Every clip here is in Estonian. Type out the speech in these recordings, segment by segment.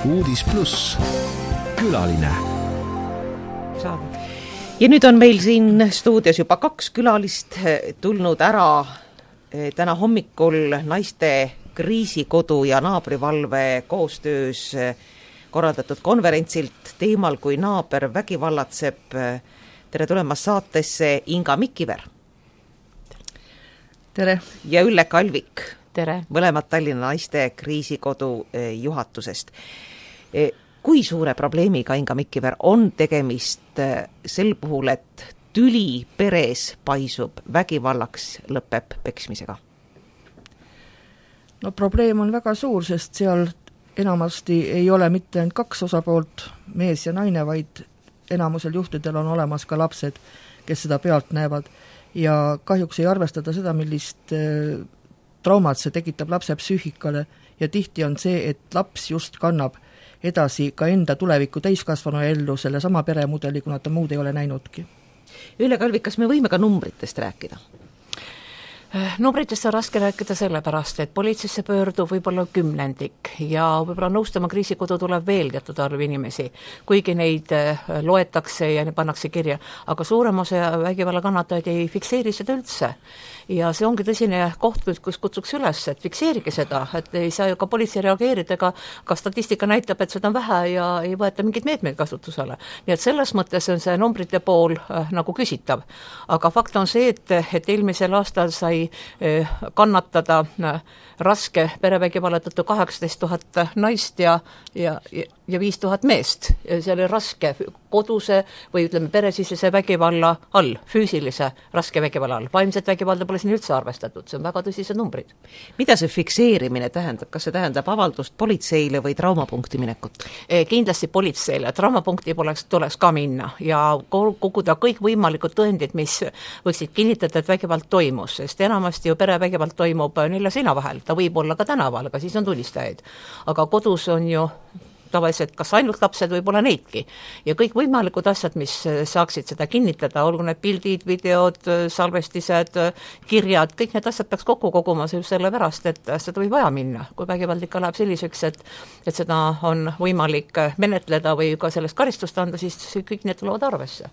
Uudis Plus, külaline. Ja nüüd on meil siin stuudios juba 2 külalist tulnud ära täna hommikul naiste kriisikodu ja naabrivalve koostöös korraldatud konverentsilt teemal, kui naaber vägivallatseb. Tere tulemast saatesse Inga Mikiver. Tere. Ja Ülle Kalvik. Tere. Mõlemad Tallinna naiste kriisikodu juhatusest. Kui suure probleemiga, Inga Mikiver, on tegemist sel puhul, et tüli peres paisub vägivallaks, lõpeb peksmisega? No probleem on väga suur, sest seal enamasti ei ole mitte ainult 2 osapoolt, mees ja naine, vaid enamusel juhtudel on olemas ka lapsed, kes seda pealt näevad. Ja kahjuks ei arvestada seda, millist traumat see tekitab lapse psüühikale ja tihti on see, et laps just kannab edasi ka enda tuleviku täiskasvanu ellu selle sama peremudeli, kuna ta muud ei ole näinudki. Ülle Kalvik, kas me võime ka numbritest rääkida? Numbritest on raske rääkida sellepärast, et politseisse pöördub võib-olla 10 ja võib-olla nõustama kriisikodu tuleb veel teatud arv inimesi, kuigi neid loetakse ja neid pannakse kirja, aga suurem osa vägivalla kannatajaid ei fikseeri seda üldse. Ja see ongi tõsine koht, kus kutsuks üles, et fikseerige seda, et ei saa ju ka politsei reageerida, ka statistika näitab, et seda on vähe ja ei võeta mingid meetmeid kasutusele. Nii et selles mõttes on see numbrite pool nagu küsitav. Aga fakt on see, et eelmisel aastal sai kannatada raske perevägivalla tõttu 18 000 naist ja 5000 meest. See oli raske koduse või ütleme peresisese vägivalla all, füüsilise raske vägivalla all. Vaimset vägivalda pole siin üldse arvestatud, see on väga tõsised numbrid. Mida see fikseerimine tähendab? Kas see tähendab avaldust politseile või traumapunkti minekut? Kindlasti politseile. Traumapunkti tuleks ka minna ja koguda kõik võimalikud tõendid, mis võiksid kinnitada, et vägivald toimus, sest enamasti ju perevägivald toimub 4 seina vahel. Ta võib olla ka tänaval, aga siis on tunnistajaid. Aga kodus on ju tavaliselt kas ainult lapsed, võib-olla neidki. Ja kõik võimalikud asjad, mis saaksid seda kinnitada, olgu need pildid, videod, salvestised, kirjad, kõik need asjad peaks kokku koguma selle pärast, et seda võib vaja minna. Kui vägivald ikka läheb selliseks, et seda on võimalik menetleda või ka sellest karistust anda, siis kõik need tulevad arvesse.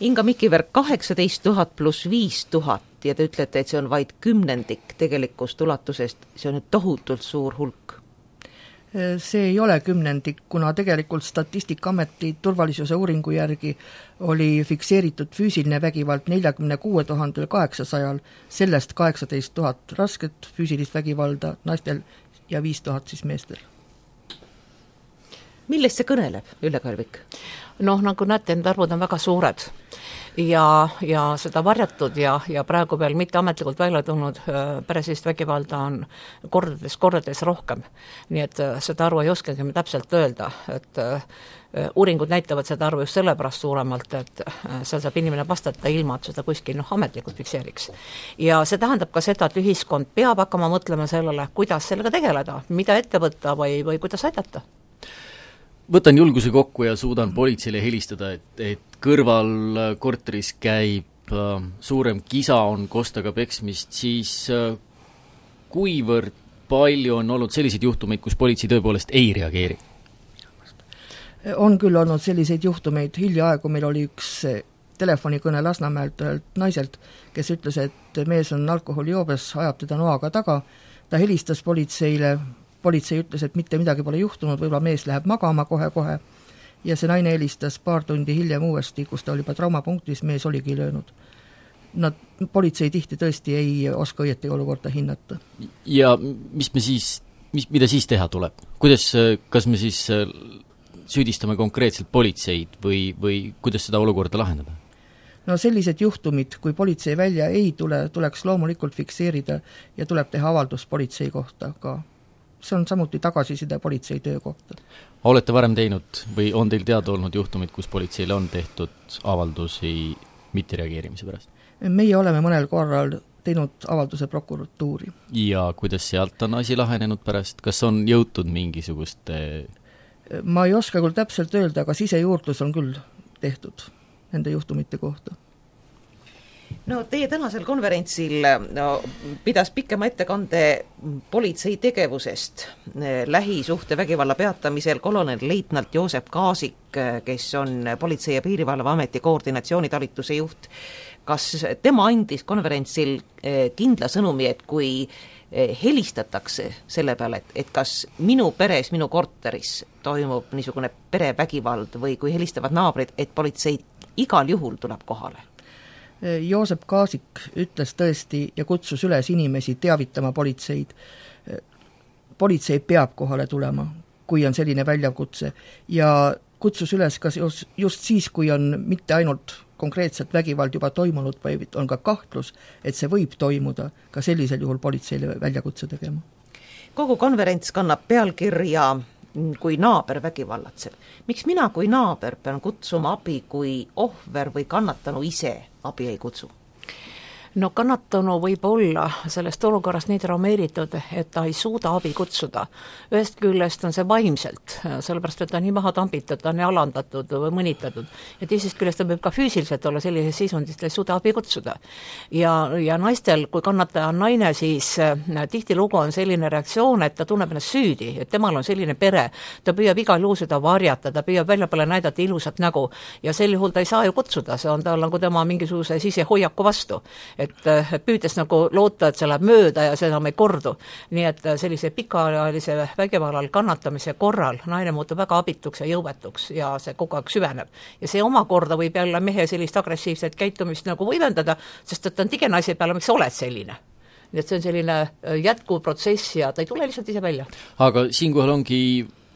Inga Mikiver, 18 000 pluss 5000 ja te ütlete, et see on vaid 10% tegelikust ulatusest, see on tohutult suur hulk. See ei ole 10%, kuna tegelikult Statistikaameti turvalisuse uuringu järgi oli fikseeritud füüsiline vägivald 46 800, sellest 18 000 rasket füüsilist vägivalda naistel ja 5000 siis meestel. Millest see kõneleb, Ülle Kalvik? Nagu näete, need arvud on väga suured ja seda varjatud ja praegu veel mitte ametlikult välja tulnud peresist vägivalda on kordades rohkem. Nii et seda arvu ei oskagi me täpselt öelda, et uuringud näitavad seda arvu just sellepärast suuremalt, et seal saab inimene vastata ilma, et seda kuskil ametlikult fikseeriks. Ja see tähendab ka seda, et ühiskond peab hakkama mõtlema sellele, kuidas sellega tegeleda, mida ette võtta või kuidas aidata. Võtan julguse kokku ja suudan politseile helistada, et kõrval korteris käib suurem kisa, on kostaga peksmist, siis kuivõrd palju on olnud selliseid juhtumeid, kus politsei tõepoolest ei reageeri? On küll olnud selliseid juhtumeid. Hiljaaegu meil oli üks telefonikõne Lasnamäelt ühelt naiselt, kes ütles, et mees on alkoholijoobes, ajab teda noaga taga. Ta helistas politseile, politsei ütles, et mitte midagi pole juhtunud, võib-olla mees läheb magama kohe-kohe ja see naine helistas paar tundi hiljem uuesti, kus ta oli juba traumapunktis, mees oligi löönud. Politsei tihti tõesti ei oska õieti olukorda hinnata. Ja mida siis teha tuleb? Kas me siis süüdistame konkreetselt politseid või kuidas seda olukorda lahendada? Sellised juhtumid, kui politsei välja ei tule, tuleks loomulikult fikseerida ja tuleb teha avaldus politsei kohta ka. See on samuti tagasiside politsei töö kohta. Olete varem teinud või on teil teada olnud juhtumid, kus politseile on tehtud avaldusi mittereageerimise pärast? Meie oleme mõnel korral teinud avalduse prokuratuuri. Ja kuidas sealt on asi lahenenud pärast? Kas on jõutud mingisuguste? Ma ei oska küll täpselt öelda, aga sisejuurdlus on küll tehtud nende juhtumite kohta. no teie tänasel konverentsil pidas pikema ettekande politsei tegevusest lähisuhtevägivalla peatamisel kolonel-leitnant Joosep Kaasik, kes on Politsei- ja Piirivalveameti koordinatsioonitalituse juht. Kas tema andis konverentsil kindla sõnumi, et kui helistatakse selle peale, et kas minu peres, minu korteris toimub niisugune perevägivald või kui helistavad naabrid, et politsei igal juhul tuleb kohale? Joosep Kaasik ütles tõesti ja kutsus üles inimesi teavitama politseid. Politsei peab kohale tulema, kui on selline väljakutse, ja kutsus üles ka just siis, kui on mitte ainult konkreetselt vägivald juba toimunud, vaid on ka kahtlus, et see võib toimuda, ka sellisel juhul politseile väljakutse tegema. Kogu konverents kannab pealkirja kui naaber vägivallatseb. Miks mina kui naaber pean kutsuma abi, kui ohver või kannatanu ise abi ei kutsu? No kannatanu võib olla sellest olukorrast nii traumeeritud, et ta ei suuda abi kutsuda. Ühest küljest on see vaimselt, sellepärast et ta on nii maha tambitud, ta on nii alandatud või mõnitatud. Ja teisest küljest ta võib ka füüsiliselt olla sellises seisundis, ta ei suuda abi kutsuda. Ja naistel, kui kannataja on naine, siis tihtilugu on selline reaktsioon, et ta tunneb ennast süüdi, et temal on selline pere, ta püüab igal juhul seda varjata, ta püüab väljapoole näidata ilusat nägu ja sel juhul ta ei saa ju kutsuda, see on tal nagu tema mingisuguse sisehoiaku vastu. Et püüdes nagu loota, et see läheb mööda ja see enam ei kordu. Nii et sellise pikaajalise vägivallal kannatamise korral naine muutub väga abituks ja jõuetuks ja see kogu aeg süveneb. Ja see omakorda võib jälle mehe sellist agressiivset käitumist nagu võimendada, sest et ta on tigenaise peale, miks sa oled selline. Nii et see on selline jätkuv protsess ja ta ei tule lihtsalt ise välja. Aga siinkohal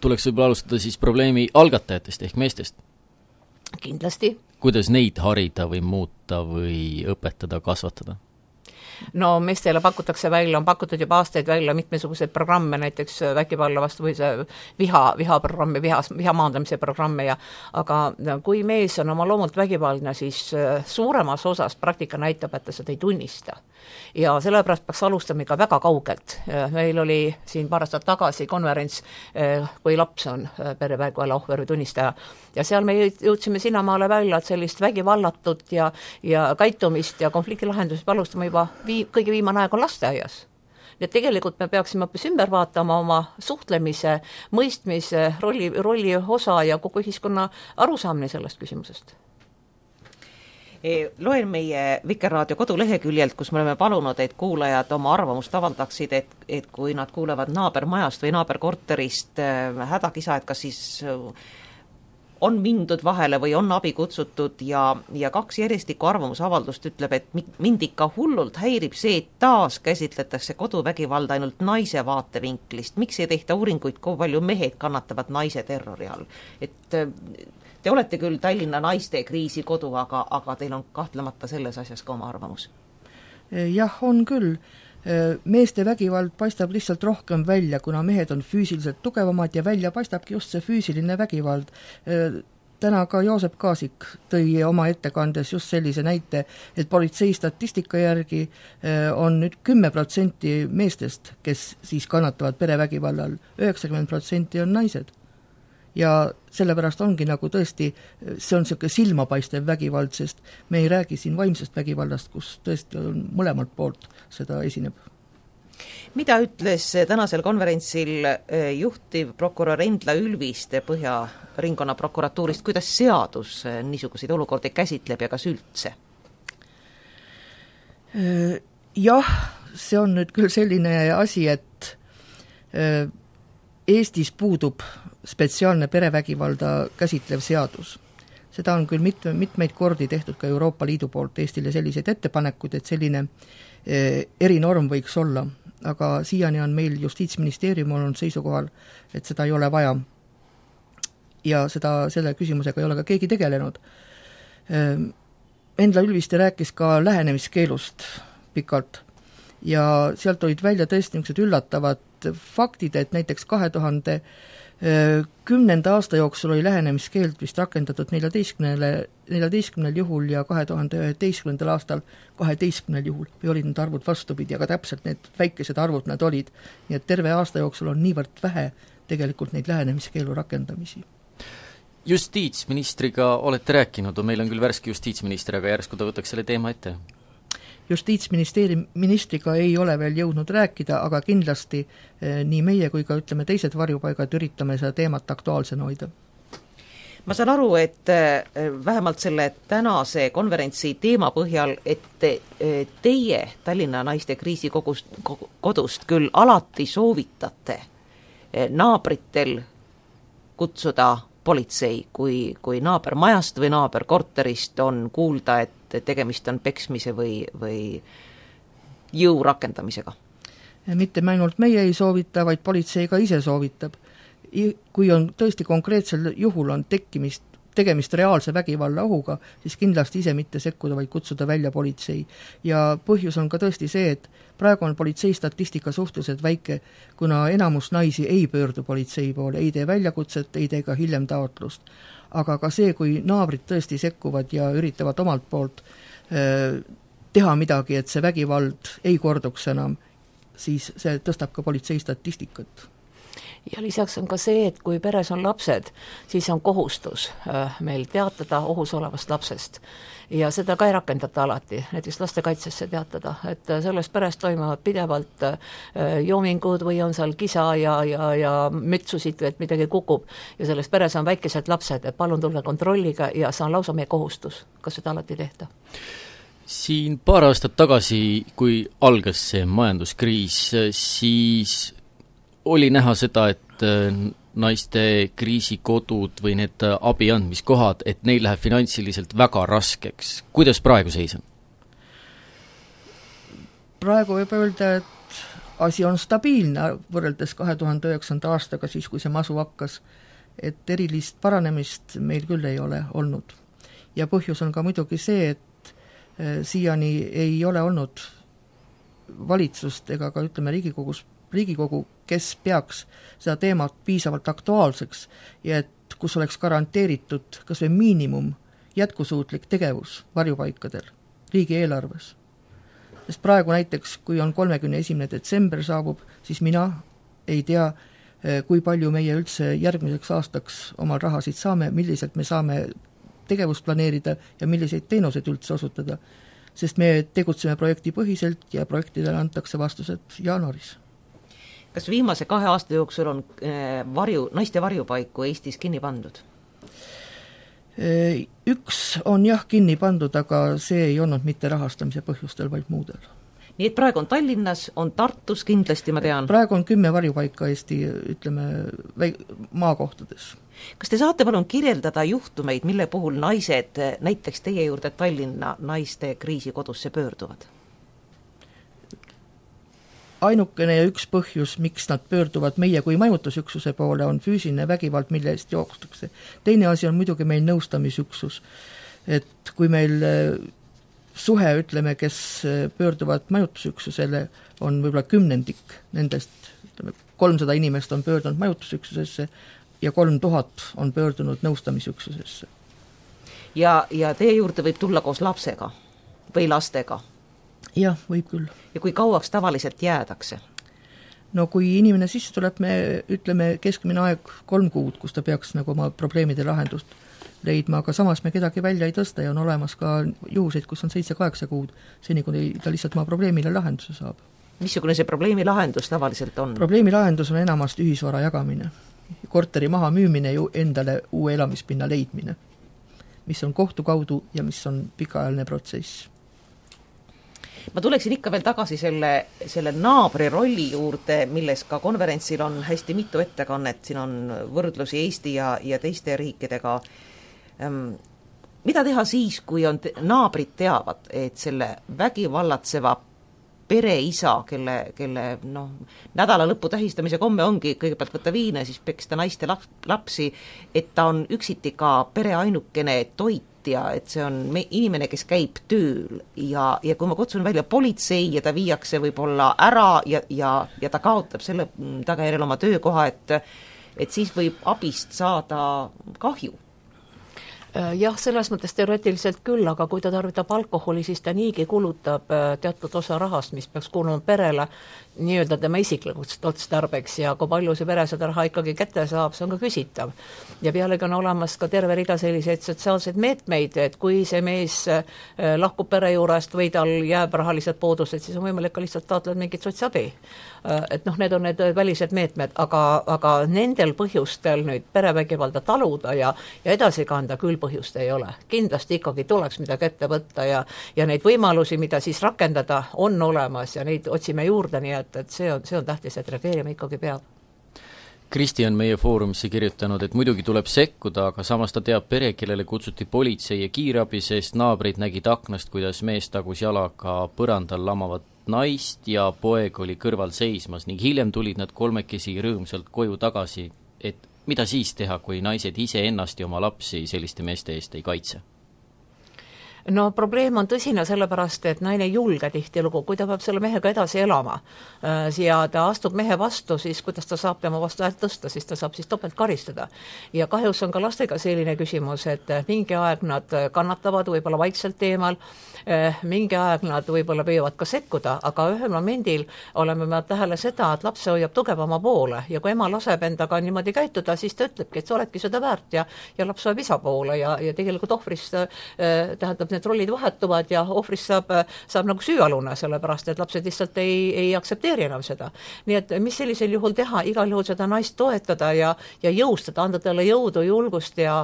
tuleks võib-olla alustada siis probleemi algatajatest ehk meestest. Kindlasti. Kuidas neid harida või muuta või õpetada, kasvatada? No meestele pakutakse välja, on pakutud juba aastaid välja mitmesuguseid programme, näiteks vägivalla vastu või see vihaprogrammi, viha maandamise programme, aga kui mees on oma loomult vägivaldne, siis suuremas osas praktika näitab, et ta seda ei tunnista. Ja sellepärast peaks alustama ikka väga kaugelt. Meil oli siin paar aastat tagasi konverents, kui laps on perevägivalla ohver või tunnistaja. Ja seal me jõudsime sinnamaale välja, et sellist vägivallatut ja käitumist ja konflikti lahendust alustama juba kõige viimane aeg on lasteaias. Ja tegelikult me peaksime hoopis ümber vaatama oma suhtlemise, mõistmise, rolli osa ja kogu ühiskonna arusaamine sellest küsimusest. Loen meie Vikerraadio koduleheküljelt, kus me oleme palunud, et kuulajad oma arvamust avaldaksid, et kui nad kuulevad naabermajast või naaberkorterist hädakisa, et kas siis on mindud vahele või on abi kutsutud ja 2 järjestikku arvamusavaldust ütleb, et mind ikka hullult häirib see, et taas käsitletakse koduvägivalda ainult naise vaatevinklist. Miks ei tehta uuringuid, kui palju mehed kannatavad naise terrori all? Et te olete küll Tallinna naiste kriisikodu, aga teil on kahtlemata selles asjas ka oma arvamus. Jah, on küll. Meeste vägivald paistab lihtsalt rohkem välja, kuna mehed on füüsiliselt tugevamad ja välja paistabki just see füüsiline vägivald. Täna ka Joosep Kaasik tõi oma ettekandes just sellise näite, et politsei statistika järgi on nüüd 10% meestest, kes siis kannatavad perevägivallal, 90% on naised. Ja sellepärast ongi nagu tõesti, see on selline silmapaistev vägivald, sest me ei räägi siin vaimsest vägivallast, kus tõesti on mõlemalt poolt seda esineb. Mida ütles tänasel konverentsil juhtiv prokurör Endla Ülviste Põhja ringkonna prokuratuurist, kuidas seadus niisuguseid olukordi käsitleb ja kas üldse? Jah, see on nüüd küll selline asi, et Eestis puudub spetsiaalne perevägivalda käsitlev seadus. Seda on küll mitmeid kordi tehtud ka Euroopa Liidu poolt Eestile selliseid ettepanekud, et selline erinorm võiks olla, aga siiani on meil Justiitsministeerium olnud seisukohal, et seda ei ole vaja. Ja selle küsimusega ei ole ka keegi tegelenud. Endla Ülviste rääkis ka lähenemiskeelust pikalt ja sealt olid välja tõesti niisugused üllatavad faktid, et näiteks 2010. aasta jooksul oli lähenemiskeeld vist rakendatud 14 juhul ja 2011. aastal 12 juhul või olid need arvud vastupidi, aga täpselt need väikesed arvud nad olid. Nii et terve aasta jooksul on niivõrd vähe tegelikult neid lähenemiskeelu rakendamisi. Justiitsministriga olete rääkinud, meil on küll värske justiitsminister, aga järsku ta võtaks selle teema ette? justiitsministriga ei ole veel jõudnud rääkida, aga kindlasti nii meie kui ka ütleme teised varjupaigad üritame seda teemat aktuaalsena hoida. Ma saan aru, et vähemalt selle tänase konverentsi teema põhjal, et teie Tallinna naiste kriisikodust küll alati soovitate naabritel kutsuda politsei, kui naabermajast või naaberkorterist on kuulda, et tegemist on peksmise või jõu rakendamisega. Mitte ainult meie ei soovita, vaid politsei ka ise soovitab. Kui on tõesti konkreetsel juhul on tegemist reaalse vägivalla ohuga, siis kindlasti ise mitte sekkuda, vaid kutsuda välja politsei. Ja põhjus on ka tõesti see, et praegu on politsei statistika suhteliselt väike, kuna enamus naisi ei pöördu politsei poole, ei tee väljakutset, ei tee ka hiljem taotlust. Aga ka see, kui naabrid tõesti sekkuvad ja üritavad omalt poolt teha midagi, et see vägivald ei korduks enam, siis see tõstab ka politsei statistikat. Ja lisaks on ka see, et kui peres on lapsed, siis on kohustus meil teatada ohus olevast lapsest. Ja seda ka ei rakendata alati, näiteks lastekaitsesse teatada, et sellest perest toimuvad pidevalt joomingud või on seal kisa ja mütsusid, et midagi kukub ja selles peres on väikesed lapsed, et palun tulge kontrolliga ja see on lausa meie kohustus, kas seda alati tehta. Siin paar aastat tagasi, kui algas see majanduskriis, siis oli näha seda, et naiste kriisikodud või need abi andmiskohad, et neil läheb finantsiliselt väga raskeks. Kuidas praegu seis on? Praegu võib öelda, et asi on stabiilne võrreldes 2009. aastaga, siis kui see masu hakkas, et erilist paranemist meil küll ei ole olnud. Ja põhjus on ka muidugi see, et siiani ei ole olnud valitsust ega ka ütleme Riigikogu, kes peaks seda teemat piisavalt aktuaalseks ja et kus oleks garanteeritud kas või miinimum jätkusuutlik tegevus varjupaikadel riigieelarves. Sest praegu näiteks, kui on 31. detsember saabub, siis mina ei tea, kui palju meie üldse järgmiseks aastaks omal rahasid saame, milliselt me saame tegevust planeerida ja milliseid teenuseid üldse osutada. Sest me tegutseme projektipõhiselt ja projektidele antakse vastused jaanuaris. Kas viimase 2 aasta jooksul on naiste varjupaiku Eestis kinni pandud? Üks on jah kinni pandud, aga see ei olnud mitte rahastamise põhjustel, vaid muudel. Nii et praegu on Tallinnas, on Tartus kindlasti, ma tean. Praegu on 10 varjupaika Eesti, ütleme, maakohtades. Kas te saate palun kirjeldada juhtumeid, mille puhul naised näiteks teie juurde Tallinna naiste kriisikodusse pöörduvad? Ainukene ja üks põhjus, miks nad pöörduvad meie kui majutusüksuse poole, on füüsiline vägivald, mille eest jookstakse. Teine asi on muidugi meil nõustamisüksus. Et kui meil suhe, ütleme, kes pöörduvad majutusüksusele, on võib-olla 10% nendest, ütleme, 300 inimest on pöördunud majutusüksusesse ja 3000 on pöördunud nõustamisüksusesse. Ja teie juurde võib tulla koos lapsega või lastega? Jah, võib küll. Ja kui kauaks tavaliselt jäädakse? No kui inimene sisse tuleb, me ütleme keskmine aeg 3 kuud, kus ta peaks nagu oma probleemide lahendust leidma, aga samas me kedagi välja ei tõsta ja on olemas ka juhuseid, kus on 7-8 kuud, seni kui ta lihtsalt oma probleemile lahenduse saab. Missugune see probleemi lahendus tavaliselt on? Probleemi lahendus on enamasti ühisvara jagamine, korteri maha müümine ja endale uue elamispinna leidmine, mis on kohtu kaudu ja mis on pikaajaline protsess. Ma tuleksin ikka veel tagasi selle naabri rolli juurde, milles ka konverentsil on hästi mitu ettekannet, siin on võrdlusi Eesti ja teiste riikidega. Mida teha siis, kui naabrid teavad, et selle vägivallatseva pereisa, kelle nädala lõpu tähistamise komme ongi kõigepealt võtta viine, siis peksta naiste lapsi, et ta on üksiti ka pere ainukene toit, et see on inimene, kes käib tööl ja kui ma kutsun välja politsei ja ta viiakse võib-olla ära ja ta kaotab selle tagajärjel oma töökoha, et siis võib abist saada kahju. Jah, selles mõttes teoreetiliselt küll, aga kui ta tarvitab alkoholi, siis ta niigi kulutab teatud osa rahast, mis peaks kuuluma perele nii-öelda tema isiklikuks otstarbeks ja kui palju see pere seda raha ikkagi kätte saab, see on ka küsitav. Ja pealegi on olemas ka terve rida selliseid sotsiaalseid meetmeid, et kui see mees lahkub pere juurest või tal jääb rahalised puudused, siis on võimalik ka lihtsalt taotleda mingit sotsiabi. Et need on need välised meetmed, aga nendel põhjustel nüüd perevägivalda taluda ja edasi kanda küll põhjust ei ole. Kindlasti ikkagi tuleks midagi ette võtta ja neid võimalusi, mida siis rakendada, on olemas ja neid otsime juurde, nii et see on tähtis, et reageerima ikkagi peab. Kristi on meie foorumisse kirjutanud, et muidugi tuleb sekkuda, aga samas ta teab pere, kellele kutsuti politsei ja kiirabi, sest naabrid nägid aknast, kuidas mees tagus jalaga põrandal lamavat naist ja poeg oli kõrval seismas ning hiljem tulid nad kolmekesi rõõmsalt koju tagasi, et mida siis teha, kui naised ise ennast ja oma lapsi selliste meeste eest ei kaitse? No probleem on tõsine sellepärast, et naine ei julge tihtilugu, kui ta peab selle mehega edasi elama ja ta astub mehe vastu, siis kuidas ta saab tema vastu häält tõsta, siis ta saab siis topelt karistada. Ja kahjus on ka lastega selline küsimus, et mingi aeg nad kannatavad võib-olla vaikselt teemal, mingi aeg nad võib-olla püüavad ka sekkuda, aga ühel momendil oleme me tähele seda, et laps hoiab tugevama poole ja kui ema laseb endaga niimoodi käituda, siis ta ütlebki, et sa oledki seda väärt ja laps hoiab isa poole ja tegelikult ohvrist tähendab, need rollid vahetuvad ja ohvrist saab nagu süüalune, sellepärast et lapsed lihtsalt ei aktsepteeri enam seda. Nii et mis sellisel juhul teha, igal juhul seda naist toetada ja jõustada, anda talle jõudu, julgust ja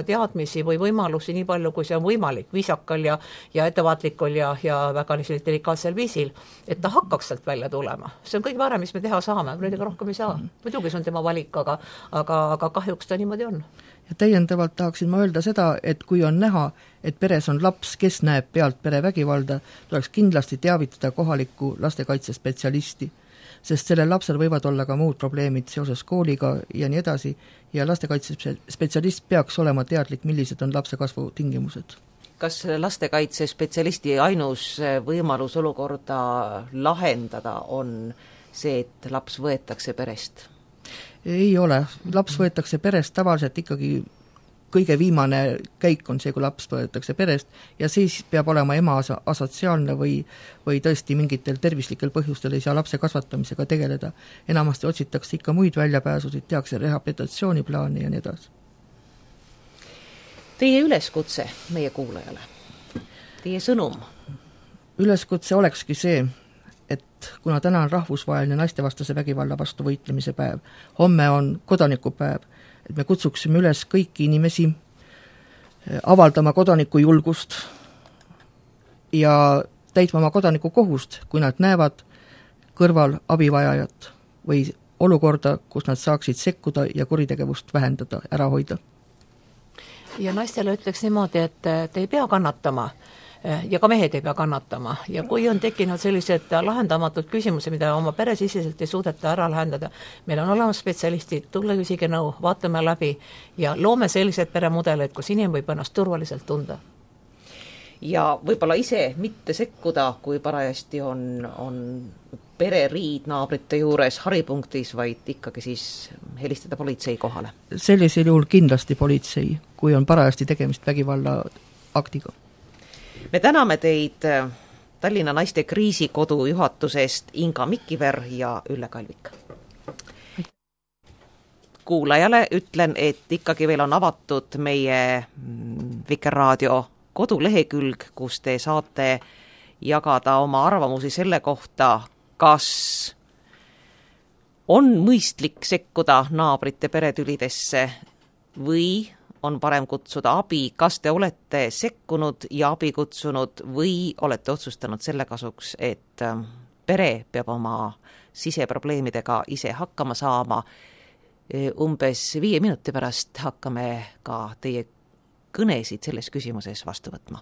teadmisi või võimalusi nii palju, kui see on võimalik, viisakal ja ettevaatlikul ja väga delikaatsel viisil, et ta hakkaks sealt välja tulema. See on kõige parem, mis me teha saame, midagi rohkem ei saa. Muidugi see on tema valik, aga kahjuks ta niimoodi on. Ja täiendavalt tahaksin ma öelda seda, et kui on näha, et peres on laps, kes näeb pealt perevägivalda, tuleks kindlasti teavitada kohalikku lastekaitsespetsialisti, sest sellel lapsel võivad olla ka muud probleemid seoses kooliga ja nii edasi ja lastekaitsespetsialist peaks olema teadlik, millised on lapse kasvu tingimused. Kas lastekaitsespetsialisti ainus võimalus olukorda lahendada on see, et laps võetakse perest? Ei ole, laps võetakse perest tavaliselt ikkagi kõige viimane käik on see, kui laps võetakse perest ja siis peab olema ema asotsiaalne või tõesti mingitel tervislikel põhjustel ei saa lapse kasvatamisega tegeleda. Enamasti otsitakse ikka muid väljapääsusid, tehakse rehabilitatsiooniplaani ja nii edasi. Teie üleskutse meie kuulajale, teie sõnum? Üleskutse olekski see, et kuna täna on rahvusvaheline naistevastase vägivalla vastu võitlemise päev, homme on kodanikupäev, et me kutsuksime üles kõiki inimesi avaldama kodaniku julgust ja täitma oma kodaniku kohust, kui nad näevad kõrval abivajajat või olukorda, kus nad saaksid sekkuda ja kuritegevust vähendada, ära hoida. Ja naistele ütleks niimoodi, et te ei pea kannatama ja ka mehed ei pea kannatama ja kui on tekkinud sellised lahendamatud küsimused, mida oma peresiseselt ei suudeta ära lahendada, meil on olemas spetsialistid, tulle küsige nõu, vaatame läbi ja loome sellised peremudeleid, kus inimene võib ennast turvaliselt tunda. Ja võib-olla ise mitte sekkuda, kui parajasti on pereriid naabrite juures haripunktis, vaid ikkagi siis helistada politsei kohale. Sellisel juhul kindlasti politsei, kui on parajasti tegemist vägivalla aktiga. Me täname teid Tallinna naiste kriisikodu juhatusest Inga Mikiver ja Ülle Kalvik. Kuulajale ütlen, et ikkagi veel on avatud meie Vikerraadio kodulehekülg, kus te saate jagada oma arvamusi selle kohta, kas on mõistlik sekkuda naabrite peretülidesse või on parem kutsuda abi, kas te olete sekkunud ja abi kutsunud või olete otsustanud selle kasuks, et pere peab oma siseprobleemidega ise hakkama saama. Umbes 5 minuti pärast hakkame ka teie kõnesid selles küsimuses vastu võtma.